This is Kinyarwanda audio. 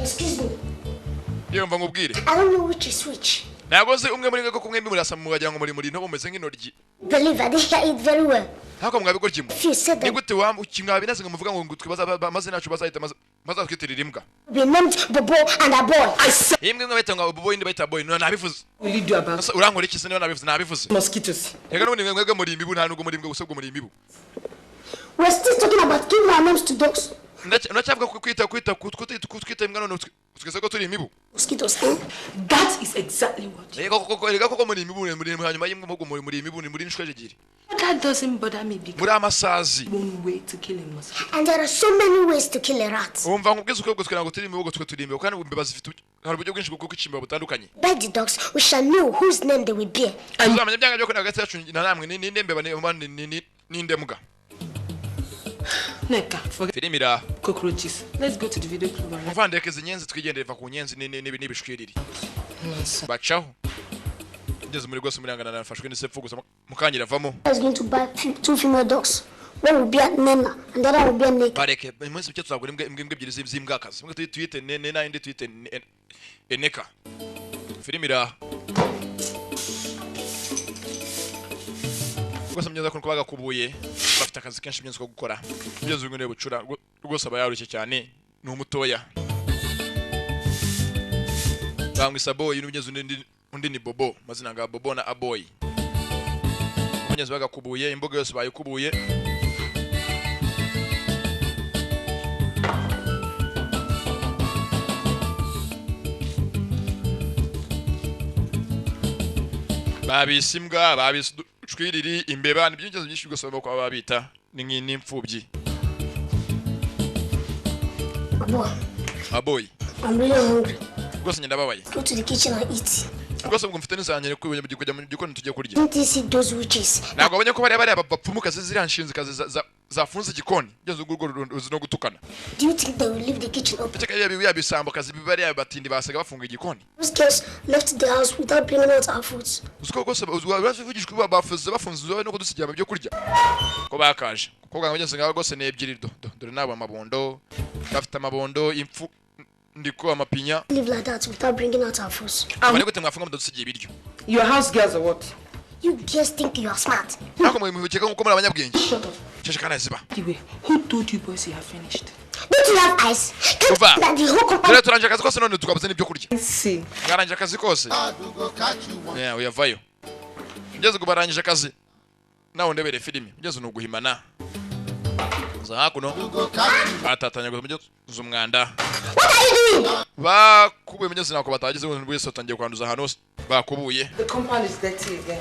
Excuse me. Yo mva ngubwire. I don't know which is which. Nagoze umwe muri ngako kumwe murasa mu wagira ngo muri nto bumeze nk'intoryi. Believe I didn't hear it very well. Hako mwabikora kimwe. You said that. Nigute wa ukimwabi naze muvuga ngo twibaza amaze nacu bazahita maza twitirira imbwa. We named Bobo and a boy. I said. Imbwa ngo bayita ngo Bobo indi bayita boy no nabivuze. Will you do about Urankora iki se nabivuze. Mosquitoes? Yega n'ubundi mwebwe muri imibu nta nubwo muri imbwa gusabwo muri imibu. We're still talking about giving our names to dogs. Ndacyabwa kwita imbwa none twese ko turi imibu. Mosquitoes. That is exactly what. Yega koko muri imibu muri hanyuma y'imbwa muri imibu muri nshwejegiri. That doesn't bother me because Muri amasazi. one way to kill a mosquito. And there are so many ways to kill a rat. Umva nkubwiza uko twira ngo turi imibu twe turi imibu kandi umbiba zifite hari uburyo bwinshi bwo kwicimba butandukanye. By the dogs, we shall know whose name they will bear. Uzamenya byanga byo kuna hagati yacu na namwe ninde mbeba ninde mbwa. Neka, forget Filimira. cockroaches. Let's go to the video club. Muvandeke zinyenzi twigendere va ku nyenzi n'ibishwiriri. Bacaho. Ngeze muri rwose murangana nafashwe n'isepfu gusa mukangira vamo. I was going to buy two female dogs. One will be at Nena and the other will be at Neka. Bareke umunsi byo tuzagura imbwa ebyiri z'imbwakazi. Mwe tuyite Nena indi tuyite Neka. Filimira. Rwose mnyeza ko kubaga kubuye bafite akazi kenshi byinshi ko gukora. Byose ngo bucura rwose abayarushye cyane ni umutoya. Bangwisa boy n'ubugeze undi ni Bobo mazina nga Bobo na Aboy. Mnyeza baga kubuye imboga yose bayikubuye. Babisimbwa babishwiriri imbeba n'ibyingezo byinshi rwose baba kwa babita ni nk'imfubyi. Aboy. I'm really hungry. Rwose nyenda babaye. Go to the kitchen and eat. Rwose ngo mfite n'isanyere kujya mu gikoni tujye kurya. Didn't you see those witches? Ntabwo abonye ko bari bapfumuka ziriya nshinzi kazi zafunze igikoni byose urwo ruzi no gutukana. Do you think they will leave the kitchen open? Cyeka yabisambo kazi bibari yabatindi basaga bafunga igikoni. Those girls left the house without bringing out our foods. Usko rwose bazivugishwe bafunze no kudusigira byo kurya. Ko bakaje. Kuko ngabonye ngaho rwose n'ebyiri dore nabo amabondo bafite amabondo impfu ndiko amapinya. Live like that without bringing out our foods. Bari gute mwafunga mudusigiye ibiryo. Your house girls are what? You girls think you are smart. Nako mwibukeka nko muri abanyabwenge. Shut up. Shashikana ziba. Anyway, who told you boys you have finished? Don't you have eyes? Uva. That the whole company. Dore turanje akazi kose none tukabuze n'ibyo kurya. See. Ngaranje akazi kose. Yeah, uyavayo. Ngeze kubarangije akazi. Nawe ndebere filimi. Ngeze nuguhimana. Za hakuno. Batatanya gusa zumwanda. What are you doing? Bakubuye mugeze nako batagize ngo bwese utangiye kwanduza hano bakubuye. The compound is dirty again.